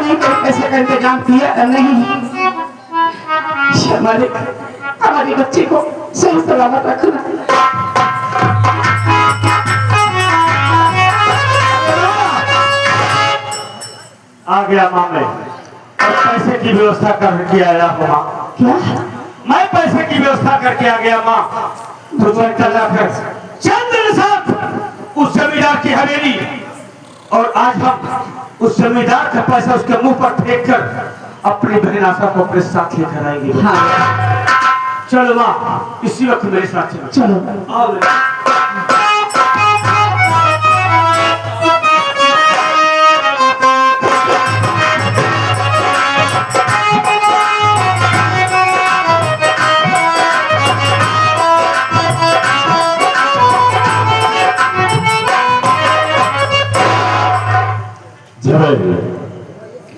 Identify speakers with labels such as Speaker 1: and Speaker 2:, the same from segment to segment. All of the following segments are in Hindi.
Speaker 1: नहीं कोई पैसे का इंतजाम किया नहीं। हमारे बच्चे को सही सलामत रखना।
Speaker 2: आ गया माँ में और पैसे की व्यवस्था करके आया हूँ माँ।
Speaker 1: क्या?
Speaker 2: मैं पैसे की व्यवस्था करके आ गया माँ। तो चला कर चंद्र साथ उस जमींदार की हवेली, और आज हम उस जमींदार का पैसा उसके मुंह पर फेंक कर अपनी बहन आशा को अपने साथ लेकर आएंगे।
Speaker 1: हाँ।
Speaker 2: चलो माँ, इसी वक्त मेरे साथ चलो।
Speaker 1: चलो।
Speaker 2: आओ।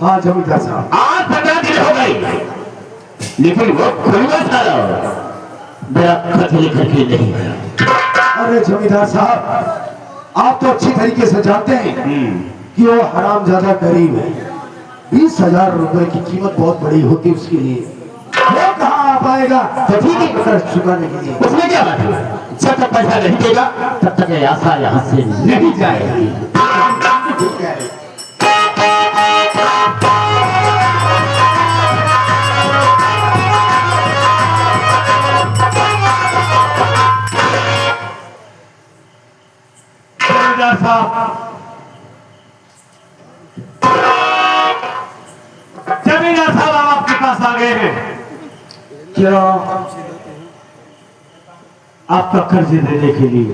Speaker 1: हाँ जमींदार साहब,
Speaker 3: आज 15 दिन हो गई, लेकिन वो खुलवा था मेरा खत लिखकर के नहीं आया।
Speaker 1: अरे जमींदार साहब, आप तो अच्छी तरीके से जानते हैं कि वो हरामजादा गरीब है। 20,000 रुपए की कीमत बहुत बड़ी होती है उसके लिए। वो कहाँ आ पाएगा
Speaker 3: तो ठीक है,
Speaker 1: कर्ज चुकाने के लिए?
Speaker 3: उसमें क्या बात है? जब तक पैसा नहीं देगा तब तक ये आशा यहाँ से नहीं जाएगी।
Speaker 2: जमींदार साहब आपके पास आ गए हैं। क्या आपका कर्ज देने के लिए?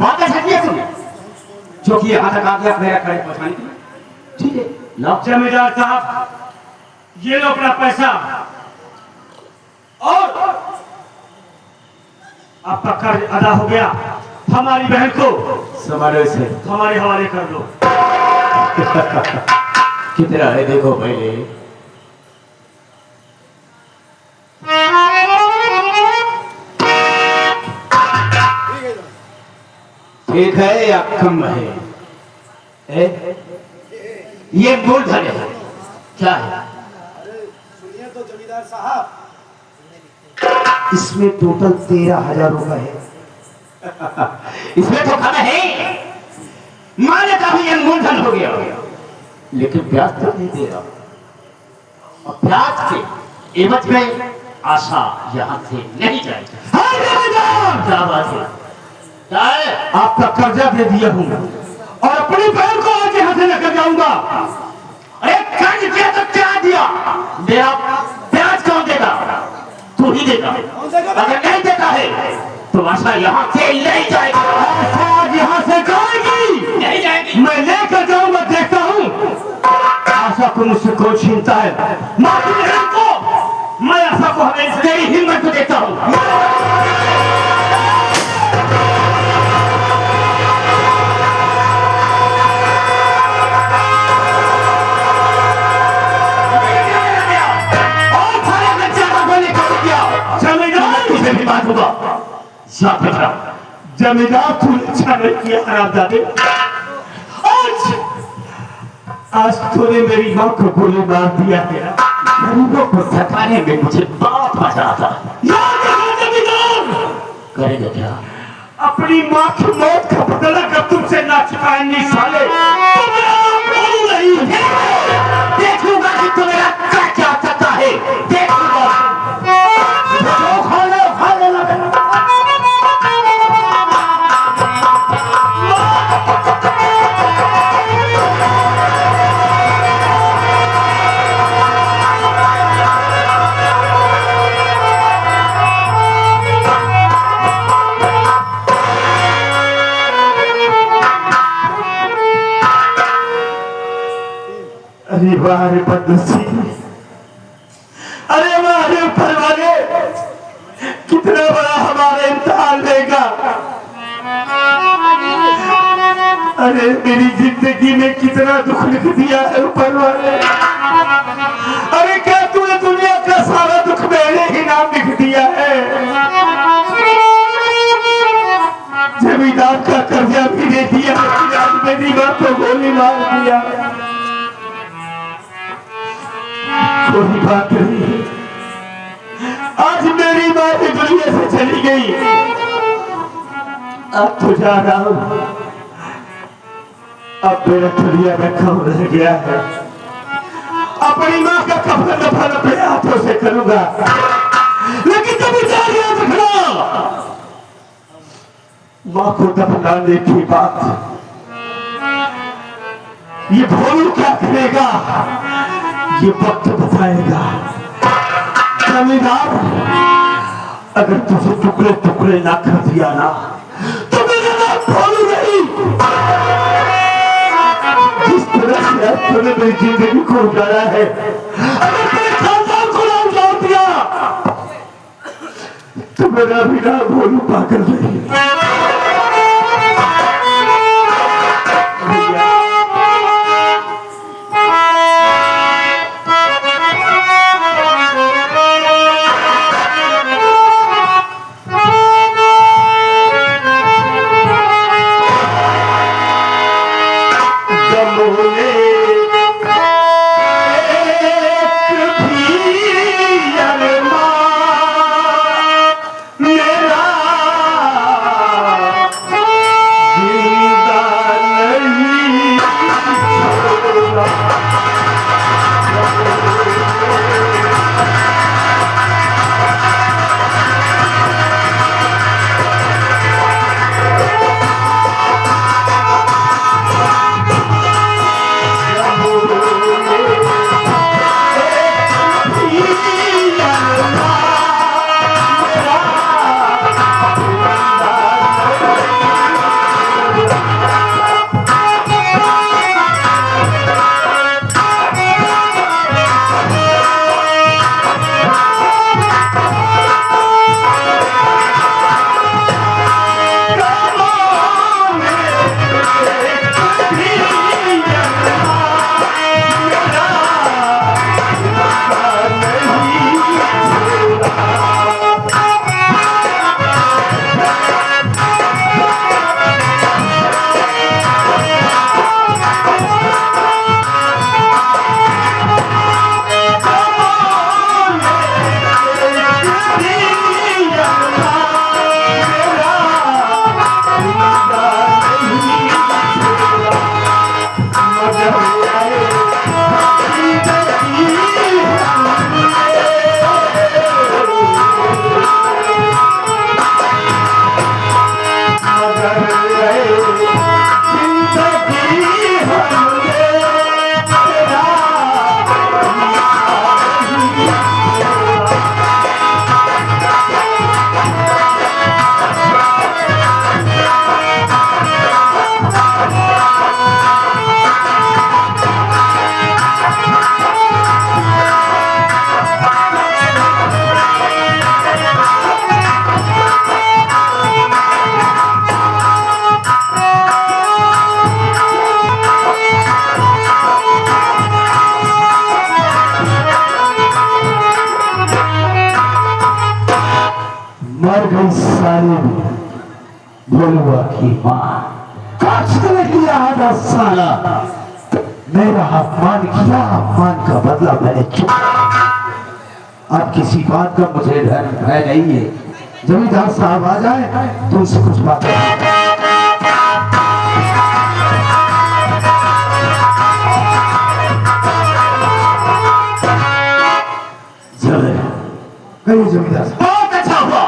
Speaker 3: बात अच्छा किया तुमने, जो कि यहाँ तक आ गया मेरा कर्ज पहुँचाने के लिए। ठीक है लो।
Speaker 2: जमींदार साहब, ये लो अपना पैसा और आपका कर्ज अदा हो गया। हमारी बहन को
Speaker 3: समारोह से
Speaker 2: हमारे हवाले कर दो।
Speaker 3: कितना है देखो पहले। ठीक है या कम है? ये मूलधन है। क्या है?
Speaker 1: सुनिए तो जमींदार साहब, इसमें टोटल 13,000 रुपए है।
Speaker 3: इसमें तो कम है। माने का भी ये मूलधन हो गया, लेकिन ब्याज तो नहीं दे रहा। और ब्याज के एवज में आशा यहाँ से नहीं जाएगी। क्या बात है? क्या है?
Speaker 2: आपका कर्जा दे दिया हूँ और अपनी बहन को आज यहाँ से लेकर जाऊंगा।
Speaker 3: अरे कर्ज दिया तो क्या दिया? मेरा ब्याज कौन देगा? तू ही देगा। अगर नहीं देता है तो आशा यहाँ से नहीं जाएगी।
Speaker 2: आज यहाँ से जाएगी
Speaker 3: नहीं जाएगी।
Speaker 2: मैं लेकर जाऊंगा। देखता हूँ आशा को मुझसे कौन छीनता है।
Speaker 3: माँ की बहन को, मैं आशा को हमें तेरी हिम्मत को देता हूँ। बात होगा याद रखना।
Speaker 2: जमींदार तू अच्छा नहीं किया हरामजादे। आज तूने मेरी माँ को गोली मार दिया है।
Speaker 3: गरीबों को सताने में मुझे बहुत मजा आता।
Speaker 2: याद रखो जमींदार,
Speaker 3: करेगा क्या?
Speaker 2: अपनी माँ की मौत का बदला कर तुमसे ना चुकाएंगे साले। नहीं
Speaker 3: देखूंगा कि तुम्हारा क्या क्या चाहता है। देखूंगा
Speaker 2: अरे वाह बदनसीब, अरे हमारे ऊपर वाले कितना बड़ा हमारा इम्तिहान लेगा। अरे मेरी जिंदगी में कितना दुख लिख दिया है ऊपर वाले। अरे क्या तूने दुनिया का सारा दुख मेरे ही नाम लिख दिया है। जमींदार का कर्जा भी दे दिया, आज मेरी माँ को गोली मार दिया। थोड़ी बात रही, आज मेरी माँ भी दुनिया से चली गई, अब तो जा रहा हूं। अब मेरा दुनिया में कम रह गया है, अपनी माँ का कफन दफन अपने हाथों से करूंगा, लेकिन कभी जान याद रखना, माँ को दफनाने की बात ये भोलू क्या करेगा, ये वक्त बताएगा। जमींदार, अगर तुझे टुकड़े टुकड़े ना कर दिया ना, तो मेरा नाम भोलू नहीं। जिस तरह से तूने मेरी जिंदगी को उजाड़ा है, अगर मेरे खानदान को ना उजाड़ दिया, तो मेरा भी नाम भोलू पाकर नहीं।
Speaker 1: मर गई साली भोलुआ की माँ। काश ने किया आधा साला, मेरा अपमान किया, अपमान का बदला मैंने चुका। अब किसी बात का मुझे डर भय नहीं है। जमींदार साहब आ जाए तो उनसे कुछ बात कहिए जमींदार साहब।
Speaker 3: बहुत अच्छा हुआ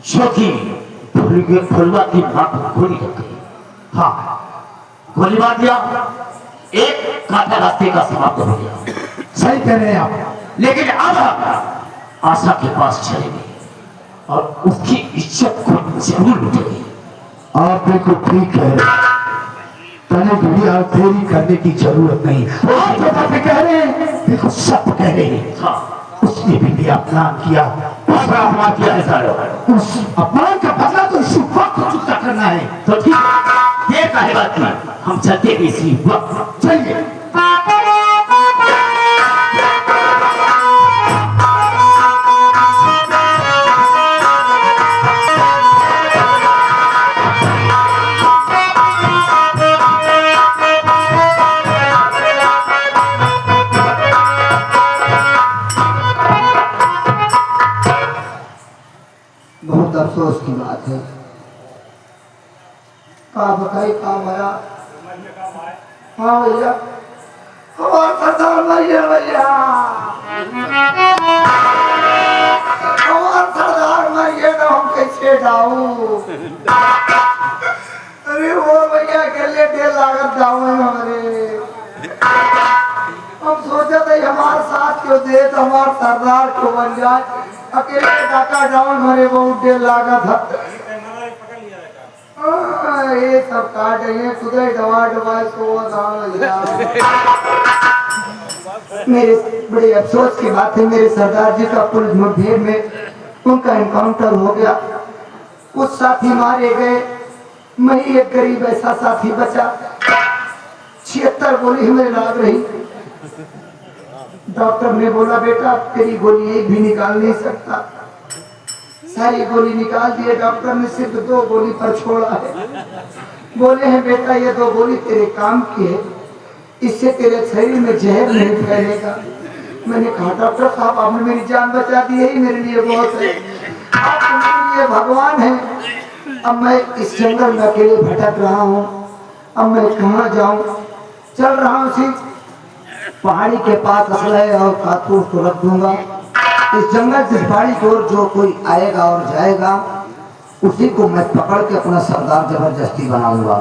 Speaker 3: जो कि फुलवा की मां को गोली लग गई। हाँ, गोली मार दिया, एक कांटा रास्ते का समाप्त हो गया।
Speaker 1: सही कह रहे हैं आप।
Speaker 3: लेकिन अब हम आशा के पास चलेंगे और उसकी इज्जत को जरूर लूटेंगे।
Speaker 1: आप बिल्कुल ठीक है, तने दुनिया देरी करने की जरूरत नहीं। आप जो बातें कह रहे हैं बिल्कुल सब कह रहे हैं।
Speaker 3: हाँ,
Speaker 1: उसने भी अपमान किया,
Speaker 3: अपमान किया है सारे।
Speaker 1: उस अपमान का बदला तो इसी वक्त चुकता करना है।
Speaker 3: तो ठीक है, ये काहे बात की, हम चलते हैं इसी वक्त।
Speaker 1: चलिए। हाँ भैया, हमारा सरदार भैया भैया, हमारा सरदार भैया ना हम कैसे जाऊँ? अरे वो भैया के लिए 1.5 लाख जाऊँ हमारे। हम सोचा था हमारे साथ क्यों दे तो हमारे सरदार क्यों बन जाए, अकेले डाका डाउन हमारे बहुत 1.5 लाख था। ये सब काट है कुदे दवा दवा सो मेरे बड़े अफसोस की बात है, मेरे सरदार जी का पुलिस मुठभेड़ में उनका एनकाउंटर हो गया, कुछ साथी मारे गए, मैं ही एक गरीब ऐसा साथी बचा। 76 गोली हमें लाग रही। डॉक्टर ने बोला बेटा तेरी गोली एक भी निकाल नहीं सकता, सारी गोली निकाल दिए। डॉक्टर ने सिर्फ 2 गोली पर छोड़ा है। बोले हैं बेटा ये 2 गोली तेरे काम की है, इससे तेरे शरीर में जहर नहीं फैलेगा। मैंने कहा डॉक्टर साहब आपने मेरी जान बचा दी, यही मेरे लिए बहुत है, आप मेरे लिए भगवान हैं। अब मैं इस जंगल में अकेले भटक रहा हूँ, अब मैं कहाँ जाऊँ? चल रहा हूँ उसी पहाड़ी के पास असलहे और कारतूस को रख दूंगा। इस जंगल से पहाड़ी की ओर जो कोई आएगा और जाएगा उसी को मैं पकड़ के अपना सरदार जबरदस्ती बनाऊंगा।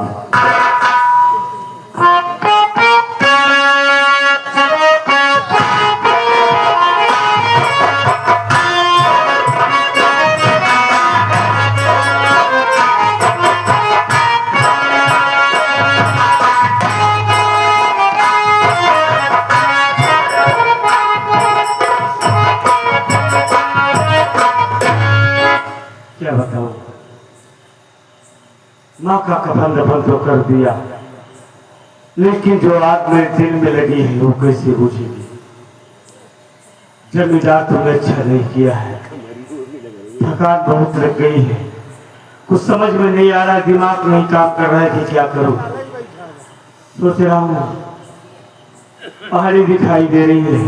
Speaker 2: क्या बताऊं, माँ का कफन दफन तो कर दिया, लेकिन जो आग मेरे दिल में लगी है वो कैसे बुझेगी? जमींदार तुमने अच्छा नहीं किया है, थकान बहुत लग गई है, कुछ समझ में नहीं आ रहा, दिमाग नहीं काम कर रहा है कि क्या करूं। सोच रहा हूं पहाड़ी दिखाई दे रही है,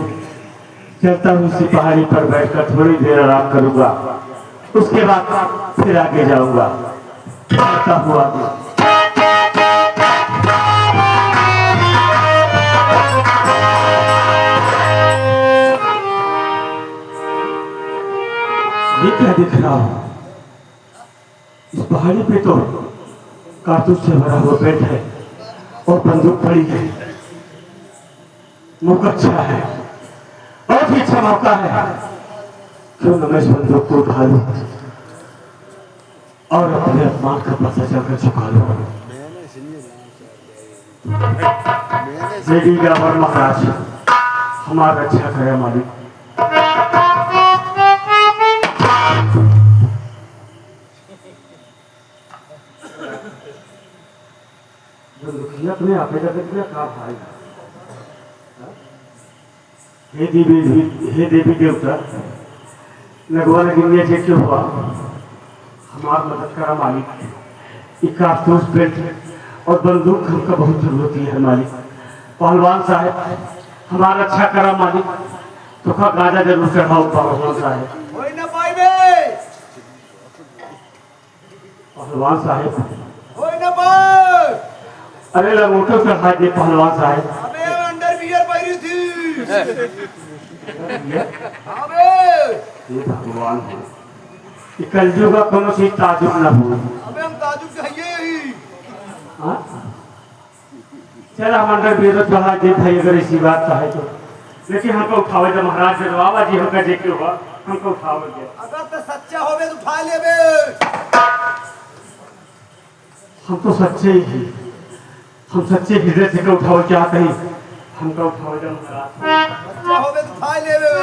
Speaker 2: चलता हूँ इसी पहाड़ी पर बैठकर थोड़ी देर आराम करूंगा, उसके बाद फिर आगे जाऊंगा। चलता हुआ ये क्या दिख रहा हूं? इस पहाड़ी पे तो कारतूस से भरा हुआ बेड है और बंदूक पड़ी है। मौका अच्छा है, बहुत ही अच्छा मौका है, क्यों न मैं इस बंदूक को उठा लूं और अपने अपमान का पता चलकर चुका लूं। देवी गावर महाराज हमारा अच्छा करे मालिक। अपने आपे का क्या भाई, हे देवी देवता लगवाने के लिए जे क्यों हुआ, हमार मदद करा मालिक। एक कारतूस बेल्ट और बंदूक हमका बहुत जरूरत है मालिक। पहलवान साहब हमारा अच्छा करा मालिक, तो का गाजा जरूर चढ़ाओ पहलवान साहब।
Speaker 4: होई ना पाइबे
Speaker 2: पहलवान साहब,
Speaker 4: होई ना पाए।
Speaker 2: अरे लंगोटो चढ़ा दे पहलवान साहब।
Speaker 4: अबे अंडरवियर पहनी थी। अबे
Speaker 2: ये भगवान है, ये कलयुग का कोनो चीज ताजुब न हो।
Speaker 4: अबे हम ताजुब चाहिए यही।
Speaker 2: हाँ? चल हम अंडरवियर चढ़ा दे भाई, अगर इसी बात का है तो, लेकिन हमको उठावे तो महाराज से बाबा जी हमका देखे हुआ हमको उठावे दे।
Speaker 4: अगर तो सच्चा होवे तो उठा लेबे।
Speaker 2: हम तो सच्चे ही हैं, हम सच्चे हृदय से उठाओ चाहते हैं, हमका उठाओ जब महाराज।
Speaker 4: सच्चा होवे तो उठा लेबे।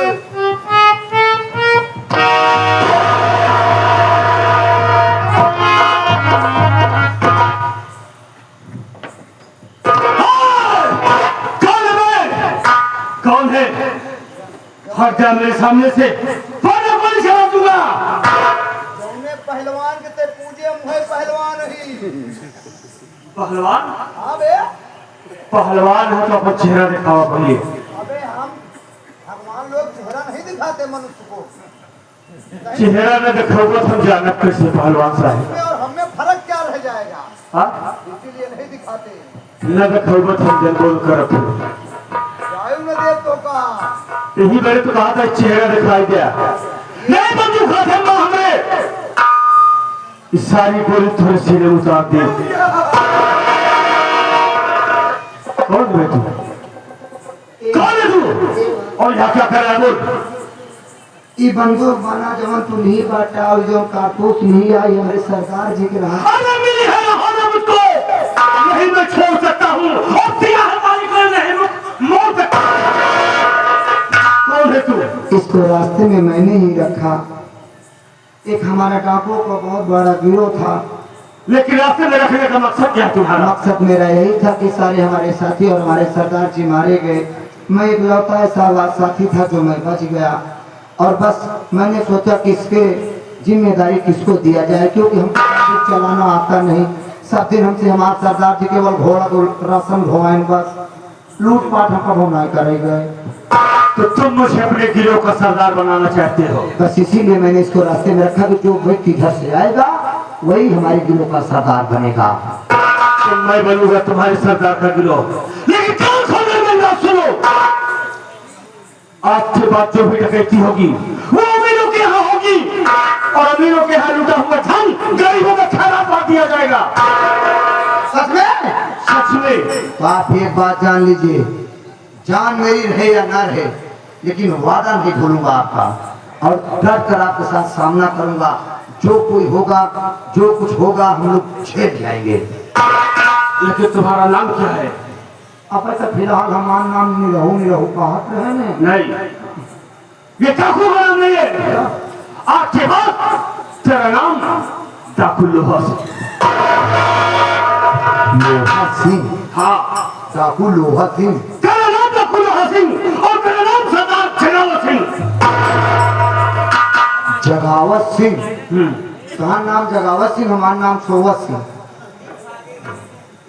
Speaker 2: कौन है? हट जा मेरे सामने से, वरना गोली चला दूंगा।
Speaker 4: जौने पहलवान के ते पूजे मुहे पहलवान ही।
Speaker 2: पहलवान?
Speaker 4: अबे
Speaker 2: पहलवान है तो अपन चेहरा दिखावा पहले।
Speaker 4: अबे हम भगवान लोग चेहरा नहीं दिखाते मनुष्य को।
Speaker 2: चेहरा न दिखाऊंगा तो हम जानब कैसे पहलवान साहब?
Speaker 4: और हमें फर्क क्या रह जाएगा?
Speaker 2: हाँ?
Speaker 4: इसीलिए नहीं दिखाते।
Speaker 2: न देखबत हम जन बोल कर रखो
Speaker 4: जायु न देव तो का
Speaker 2: यही मेरे तो कहा था चेहरा दिखाई दिया नहीं बंदूक हाथ में हमरे इस सारी बोली थोड़े सीने उतार दी कौन है तू कौन है तू और यहाँ क्या कर रहा है बोल
Speaker 1: ई बंदूक बना जवन तू नहीं बाटा और जो कारतूस नहीं आई हमारे सरकार जी के रहा
Speaker 2: अरे मिली है ना होना मुझको नहीं मैं छोड़ सकता हूँ और तेरा हमारी को नहीं मोड़ सकता कौन है तू
Speaker 1: इसको रास्ते में मैंने ही रखा एक हमारा डाकुओं का बहुत बड़ा गिरोह था
Speaker 2: लेकिन रास्ते में रखने का मकसद क्या है तुम्हारा
Speaker 1: मकसद मेरा यही था कि सारे हमारे साथी और हमारे सरदार जी मारे गए मैं एक लौता ऐसा साथी था जो मैं बच गया और बस मैंने सोचा कि इसके जिम्मेदारी किसको दिया जाए क्योंकि हमको कुछ चलाना आता नहीं सब दिन हमसे हमारे सरदार जी केवल घोड़ा को राशन ढोवाएं बस लूटपाट हम कभी नहीं करे गए
Speaker 2: तो तुम मुझे अपने गिरोह का सरदार बनाना चाहते हो
Speaker 1: बस इसीलिए मैंने इसको रास्ते में रखा कि जो व्यक्ति घर से आएगा वही हमारे गिरोह का सरदार बनेगा
Speaker 2: तो मैं बनूंगा तुम्हारे सरदार का गिरोह लेकिन कान खोलने में ना सुनो आज के बाद जो भी डकैती होगी वो अमीरों के यहाँ होगी और अमीरों के यहाँ लूटा हुआ धन गरीबों में खैरा पा दिया जाएगा
Speaker 1: सच में
Speaker 2: सच में
Speaker 1: आप एक बात जान लीजिए जान मेरी रहे या ना रहे लेकिन वादा नहीं भूलूंगा आपका और डर कर आपके साथ सामना करूंगा जो कोई होगा जो कुछ होगा हम लोग छेड़ जाएंगे
Speaker 2: लेकिन तुम्हारा नाम क्या है
Speaker 1: अब तक फिलहाल हमारा नाम नहीं रहू कहत रहे ने
Speaker 2: नहीं ये डाकू का नाम नहीं है आज के बाद तेरा नाम डाकू लोहा
Speaker 1: सिंह
Speaker 2: हाँ
Speaker 1: डाकू लोहा सिंह
Speaker 2: तेरा नाम डाकू लोहा सिंह और मेरा नाम सरदार जगावत सिंह
Speaker 1: जगावत सिंह कहा नाम जगावत सिंह हमारा नाम सोवत सिंह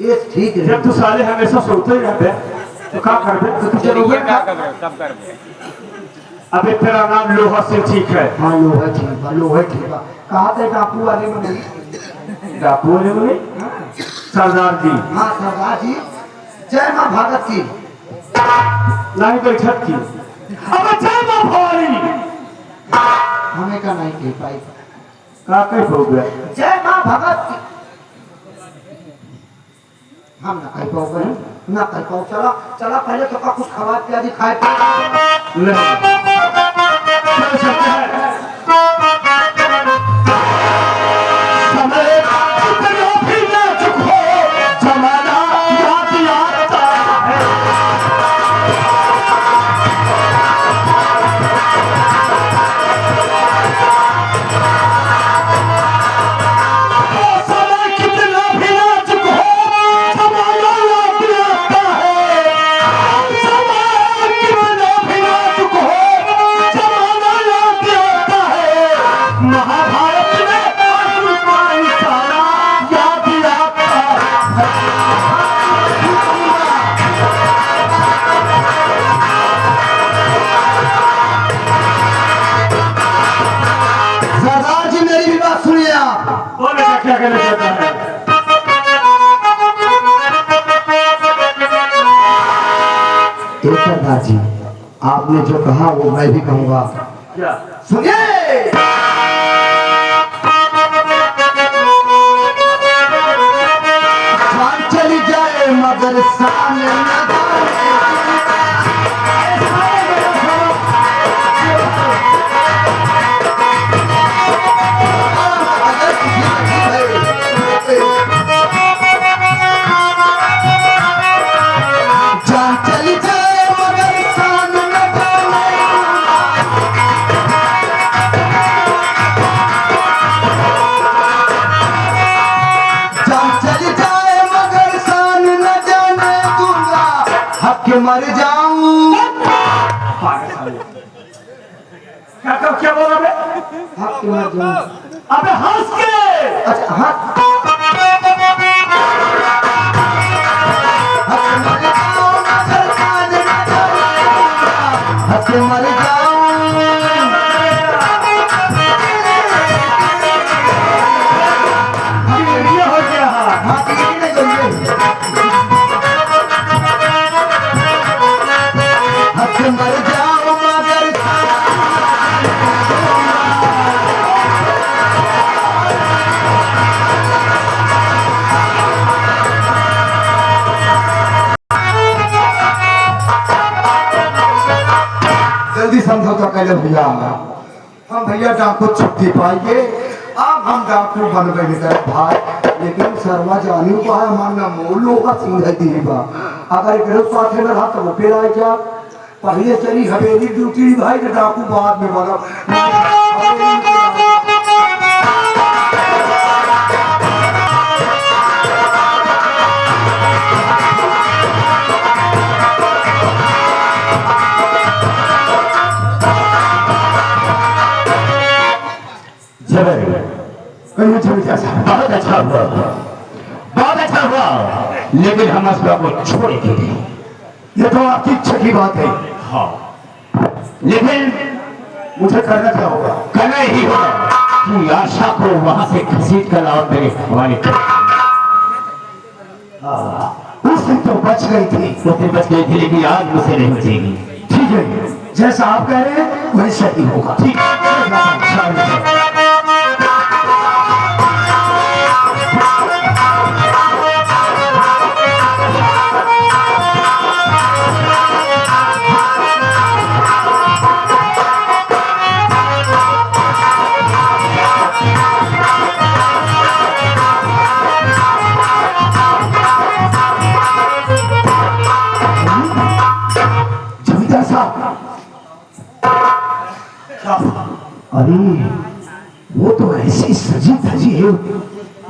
Speaker 1: ये ठीक है
Speaker 2: जब तू साले हमेशा सोते ही रहते तो क्या करबे तो तुझे रोगे क्या अबे तेरा नाम लोहा सिंह ठीक है
Speaker 1: हाँ लोहा ठीक है कहा थे डाकू वाले में नहीं
Speaker 2: डाकू वाले में सरदार जी
Speaker 1: हाँ सरदार जी जय माँ भागत की
Speaker 2: नहीं तो छत की अब जय मां भवानी
Speaker 1: हमें का नहीं कह पाई
Speaker 2: का कह हो गया
Speaker 1: जय माँ भगत की हम ना कह पाओ गए ना कह पाओ चला चला पहले तो का कुछ खवा इत्यादि खाए
Speaker 2: नहीं चल सकते हैं समय कितना भी नाजुक हो जमाना याद आता है समय कितना भी नाजुक हो जमाना याद आता है समय कितना भी नाजुक हो जमाना याद आता है महाभारत में अर्जुन का इशारा याद आता है
Speaker 1: सरदार जी मेरी भी बात सुनिए आप
Speaker 2: बोले क्या कहना चाहता है
Speaker 1: सरदार जी आपने जो कहा वो मैं भी कहूँगा
Speaker 2: क्या
Speaker 1: सुनिए जान चली जाए मगर शान न जान चली जाए मगर शान न जान चली जाए मगर शान न जाने दूंगा हक मर जाऊं
Speaker 2: क्या बोला बे
Speaker 1: हक मर जाऊं
Speaker 2: अबे हंस के
Speaker 1: अच्छा हक मर जाऊं मगर शान न जाने हक मर जाऊं
Speaker 2: ये हो गया
Speaker 1: हाँ ठीक है मर जाओ मगर जल्दी समझौता कर लो भैया। हम भैया डाकू छुट्टी पाइए, अब हम डाकू बन गए कर भाई। लेकिन सरवा जानी को है मानना मोलो का सिंह दीवा। अगर एक साथ में रहा तो वो फिर आए क्या पहले चली हवेली ड्यूटी भाई तो डाकू बाद में बना।
Speaker 3: बहुत अच्छा हुआ, बहुत अच्छा हुआ, लेकिन हम असला को छोड़ के गए।
Speaker 1: ये तो आपकी इच्छा की बात है।
Speaker 3: हाँ, लेकिन
Speaker 1: मुझे करना क्या होगा?
Speaker 3: करना ही होगा कि आशा को वहां से घसीट कर लाओ मेरे हवाले कर।
Speaker 1: उस दिन तो बच गई थी,
Speaker 3: उस दिन बच गई थी, लेकिन आज मुझसे नहीं बचेगी।
Speaker 1: ठीक है, जैसा आप कह रहे हैं वैसा ही होगा।
Speaker 3: ठीक है।
Speaker 1: जमींदार साहब, अरे वो तो ऐसी सजी धजी है,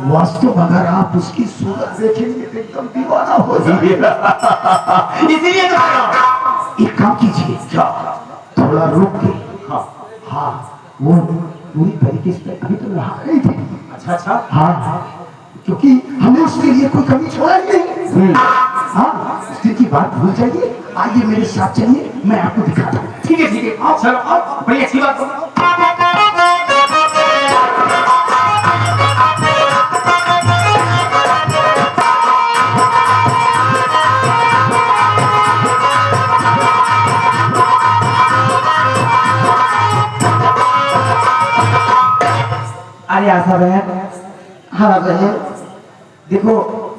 Speaker 1: वास्तव अगर आप उसकी सूरत देखेंगे तो एकदम दीवाना हो जाएगा।
Speaker 3: इसीलिए तो कह रहा हूं।
Speaker 1: एक काम कीजिए,
Speaker 3: क्या?
Speaker 1: थोड़ा रुक के।
Speaker 3: हाँ,
Speaker 1: हाँ, वो पूरी तरीके से अभी तो रहा नहीं थी।
Speaker 3: अच्छा अच्छा।
Speaker 1: हाँ, क्योंकि हमने उसके लिए कोई कमी छोड़ा ही नहीं। हाँ, उसके की बात भूल जाइए। आइए मेरे साथ चलिए, मैं आपको दिखाता हूँ।
Speaker 3: ठीक है ठीक है, आओ चलो आओ, बड़ी अच्छी बात हो।
Speaker 5: अरे आशा बहन, हाँ बहन, देखो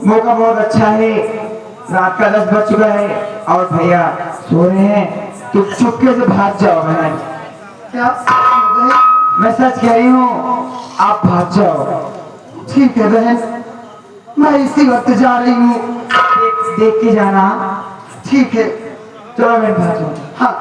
Speaker 5: मौका बहुत अच्छा है। रात का 10 बज चुका है और भैया सो रहे हैं, तो चुपके से भाग जाओ बहन।
Speaker 1: क्या?
Speaker 5: मैं सच कह रही हूँ, आप भाग जाओ।
Speaker 1: ठीक है बहन, मैं इसी वक्त जा रही हूँ।
Speaker 5: देख के जाना।
Speaker 1: ठीक है,
Speaker 5: चलो बहन भाग जाओ।
Speaker 1: हाँ।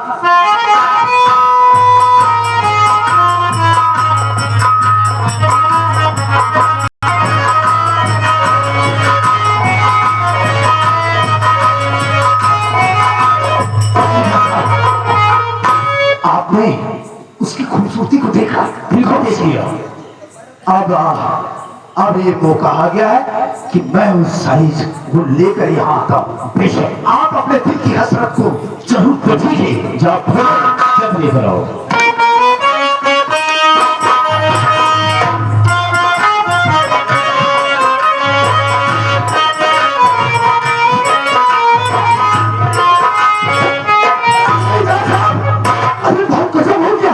Speaker 1: आपने उसकी खूबसूरती को देखा?
Speaker 3: बिल्कुल देखिए।
Speaker 1: अब ये मौका आ गया है कि मैं उस साइज को लेकर यहाँ आता हूँ।
Speaker 3: बेशक,
Speaker 1: आप अपने दिल की हसरत को जरूर
Speaker 3: तो ठीक है, जाओ फिर जब लेकर आओ।
Speaker 1: अरे बहुत गजब हो गया।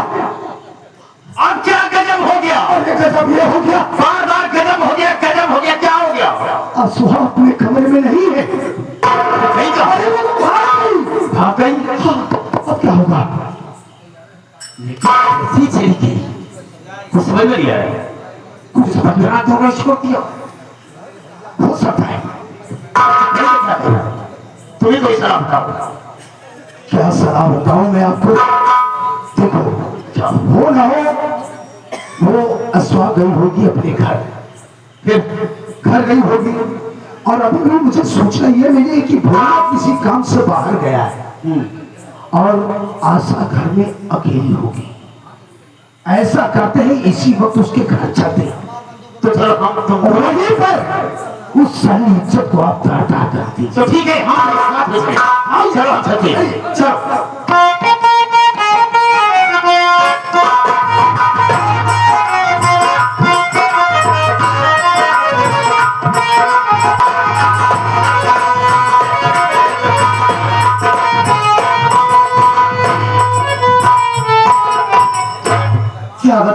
Speaker 3: अब क्या गजब हो गया?
Speaker 1: अरे गजब ये हो गया,
Speaker 3: बार बार गजब हो गया, गजब हो गया, क्या हो गया?
Speaker 1: अब सुहा अपने कमरे में नहीं है।
Speaker 3: नहीं तो
Speaker 1: अरे वो भाई
Speaker 3: भाग गई।
Speaker 1: हाँ, अब क्या होगा?
Speaker 3: ऐसी चली गई, कुछ समझ में नहीं आया।
Speaker 1: कुछ समझ में आता होगा इसको किया हो सकता है।
Speaker 3: तुम्हें कोई सलाह बताओ।
Speaker 1: क्या सलाह बताऊं मैं आपको? देखो, क्या हो ना हो, वो अस्वा गई होगी अपने घर, फिर घर गई होगी, और अभी भी मुझे सोचना ये नहीं कि भोला किसी काम से बाहर गया है और आशा घर में अकेली होगी। ऐसा करते हैं इसी वक्त उसके घर चलते हैं,
Speaker 3: तो चलो हम तुम
Speaker 1: और वहीं पर उस सारी इज्जत को आप घाटा कर दीजिए।
Speaker 3: तो ठीक है, हाँ चलो हम चलते हैं।
Speaker 1: चलो।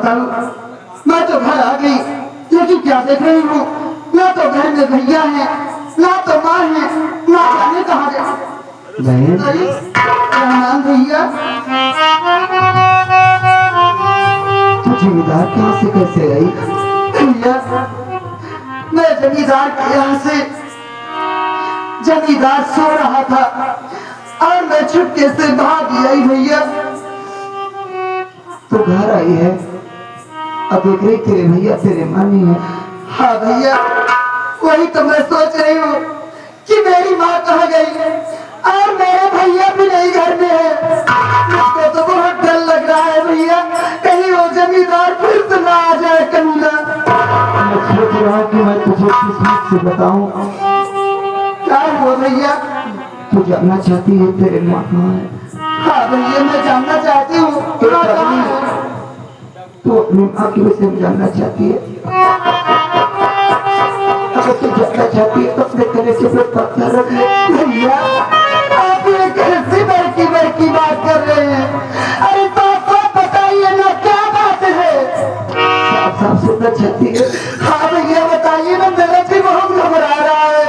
Speaker 5: बताऊं? मैं तो घर आ गई, लेकिन क्या देख रही हूँ, ना तो घर में भैया है, ना तो माँ है, ना जाने कहाँ गए। बहन, नाम भैया, तू जमींदार के यहाँ से कैसे आई? भैया, मैं जमींदार के यहाँ से, जमींदार सो रहा था और मैं चुपके से भाग आई भैया। तो घर आई है, अब देख रही तेरे भैया तेरे मन ही है। हाँ भैया, वही तो मैं सोच रही हूँ कि मेरी माँ कहाँ गई और मेरे भैया भी नहीं घर में है। मुझको तो बहुत डर लग रहा है भैया, कहीं वो जमींदार फिर से ना आ जाए कमीना। मैं सोच रहा हूँ कि मैं तुझे किस्मत से बताऊं। क्या हुआ भैया? तू जानना चाहती है तेरे माँ कहाँ है? हाँ भैया, मैं जानना चाहती हूँ। तू अपनी माँ की वजह से जानना चाहती है? अगर तू जानना चाहती है तो अपने गले से पत्थर रख ले। भैया, आप ये कैसी बड़की बात कर रहे हैं? अरे साफ बताइए ना, क्या बात है? साफ सुनना चाहती है? हाँ भैया बताइए ना, मेरा भी बहुत घबरा रहा है।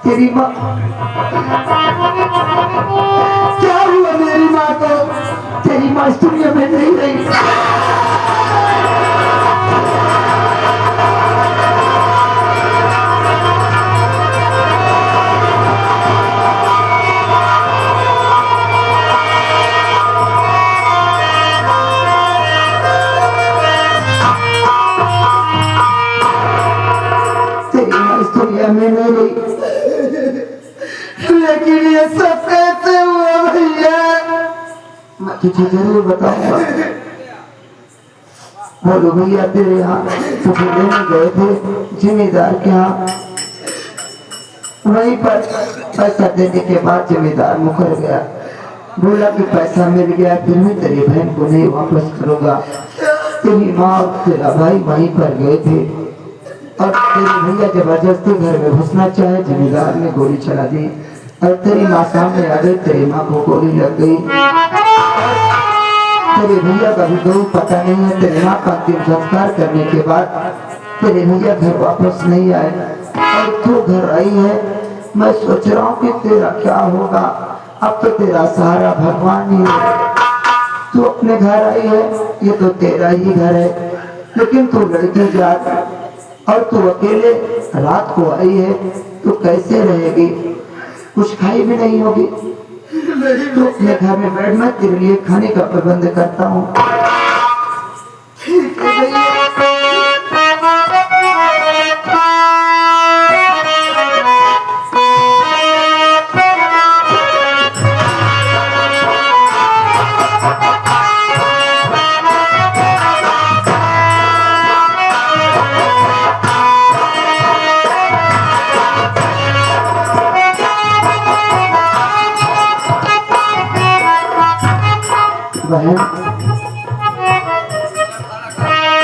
Speaker 5: तेरी माँ, क्या हुआ मेरी माँ को? तेरी माँ इस दुनिया में नहीं रही। में नहीं रही, लेकिन ये सब कैसे हुआ भैया? मैं तुझे जरूर बताऊंगा। बोलो भैया, तेरे यहाँ तुझे लेने गए थे जमींदार के यहाँ, वहीं पर पैसा देने के बाद जमींदार मुकर गया। बोला कि पैसा मिल गया, फिर भी तेरी बहन को नहीं वापस करूंगा। तेरी माँ और तेरा भाई वहीं पर गए थे और तेरे भैया जबरदस्ती घर में घुसना चाहे, जमींदार ने गोली चला दी और तेरी माँ सामने आ गई, तेरी माँ को गोली लग गई। तेरे भैया का भी कोई पता नहीं है। तेरे माँ का अंतिम संस्कार करने के बाद तेरे भैया घर वापस नहीं आए और तू घर आई है। मैं सोच रहा हूँ कि तेरा क्या होगा। अब तो तेरा सहारा भगवान ही है। तू अपने घर आई है, ये तो तेरा ही घर है, लेकिन तू लड़की जात और तू अकेले रात को आई है, तो कैसे रहेगी? कुछ खाई भी नहीं होगी। तो अपने घर में बैठ, मैं तेरे लिए खाने का प्रबंध करता हूँ। ठीक है भैया। बहन,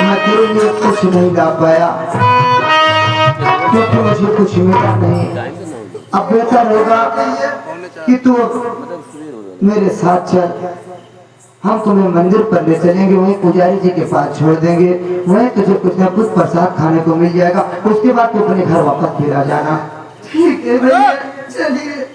Speaker 5: मैं तेरे लिए कुछ नहीं ला पाया क्योंकि मुझे कुछ मिला नहीं। अब बेहतर होगा कि तू मेरे साथ चल, हम तुम्हें मंदिर पर ले चलेंगे, वहीं पुजारी जी के पास छोड़ देंगे, वहीं तुझे कुछ न कुछ प्रसाद खाने को मिल जाएगा। उसके बाद तू अपने घर वापस फिर आ जाना। ठीक है भैया, चलिए।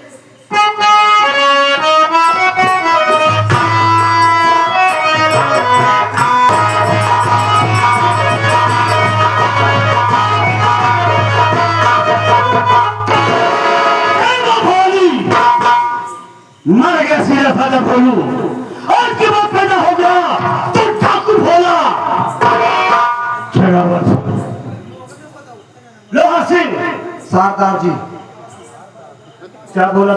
Speaker 2: मर गया सीधा साधा भोलू, और के बाद पैदा हो गया तो ठाकुर भोला। लोहा सिंह।
Speaker 5: सरदार जी।
Speaker 2: क्या बोला?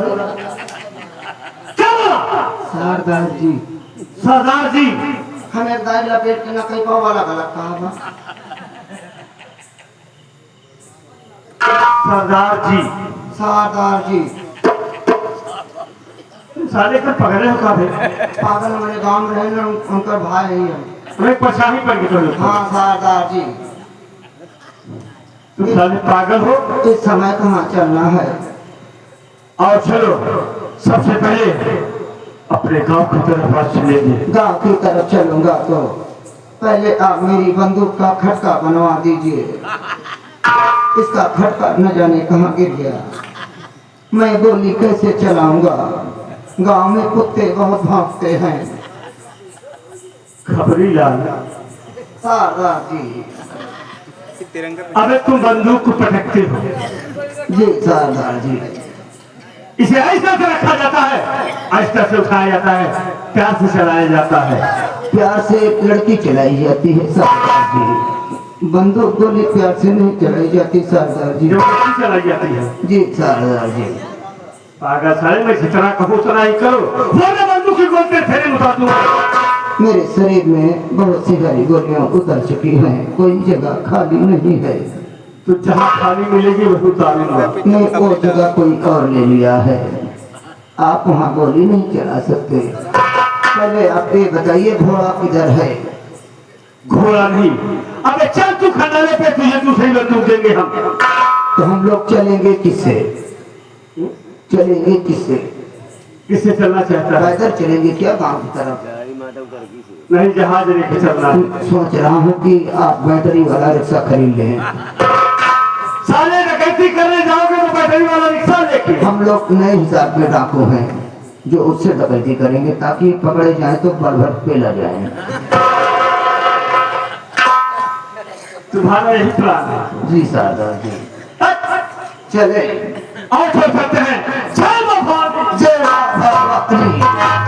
Speaker 2: क्या बोला?
Speaker 5: सरदार जी।
Speaker 2: सरदार जी,
Speaker 5: हमें दाई लपेट के ना कहीं पाव वाला गलत कहा।
Speaker 2: सरदार जी।
Speaker 5: सरदार जी।
Speaker 2: साले का पकड़े हो काफी
Speaker 5: पागल हमारे गांव में रहने, उनका भाई ही है।
Speaker 2: तुम्हें पछाही पड़ गई।
Speaker 5: हाँ सरदार जी।
Speaker 2: तुम साले पागल हो।
Speaker 5: इस समय कहाँ चलना है?
Speaker 2: और चलो, सबसे पहले अपने गांव की तरफ आज चलेंगे।
Speaker 5: गांव की तरफ चलूंगा तो पहले आप मेरी बंदूक का खटका बनवा दीजिए। इसका खटका न जाने कहाँ गिर गया। मैं गोली कैसे चलाऊंगा? गांव में कुत्ते बहुत भागते हैं।
Speaker 2: खबरी लाल,
Speaker 5: सरदार जी।
Speaker 2: अबे तुम बंदूक को पटकते हो,
Speaker 5: जी सरदार जी।
Speaker 2: इसे ऐसा से रखा जाता है, ऐसा से उठाया जाता है, प्यार से चलाया जाता है।
Speaker 5: प्यार से एक लड़की चलाई जाती है सरदार जी। बंदूक गोली प्यार से नहीं चलाई जाती सरदार जी।
Speaker 2: जो लड़की चलाई जाती है।
Speaker 5: जी सरदार जी।
Speaker 2: पागल साले, मैं जितना कहूँ उतना ही करो। वो मैं बंदूक की गोली तेरे फेरे में उतार दूंगा।
Speaker 5: मेरे शरीर में बहुत सी हरी गोलियां उतर चुकी हैं, कोई जगह खाली नहीं है।
Speaker 2: तो जहाँ खाली मिलेगी वही उतारूंगा।
Speaker 5: नहीं, वो जगह कोई और ले लिया है। आप वहाँ गोली नहीं चला सकते। पहले आप ये बताइए घोड़ा किधर है?
Speaker 2: घोड़ा नहीं। अबे चल तू खंडाले पे, तुझे दूसरी बंदूक देंगे हम।
Speaker 5: तो हम लोग चलेंगे किससे? चलेंगे किससे?
Speaker 2: किससे चलना चाहता है?
Speaker 5: पैदल चलेंगे क्या गांव की तरफ?
Speaker 2: नहीं, जहाज लेके चलना है।
Speaker 5: सोच रहा हूँ कि आप बैटरी वाला रिक्शा खरीद लें।
Speaker 2: साले डकैती करने जाओगे तो बैटरी वाला रिक्शा लेके।
Speaker 5: हम लोग नए हिसाब में डाकू हैं जो उससे डकैती करेंगे ताकि पकड़े जाए तो भर भर पेला जाए।
Speaker 2: तुम्हारा यही प्लान है?
Speaker 5: जी सरदार जी। चले
Speaker 2: और करते हैं। जय भगवान।
Speaker 5: जय भगवती।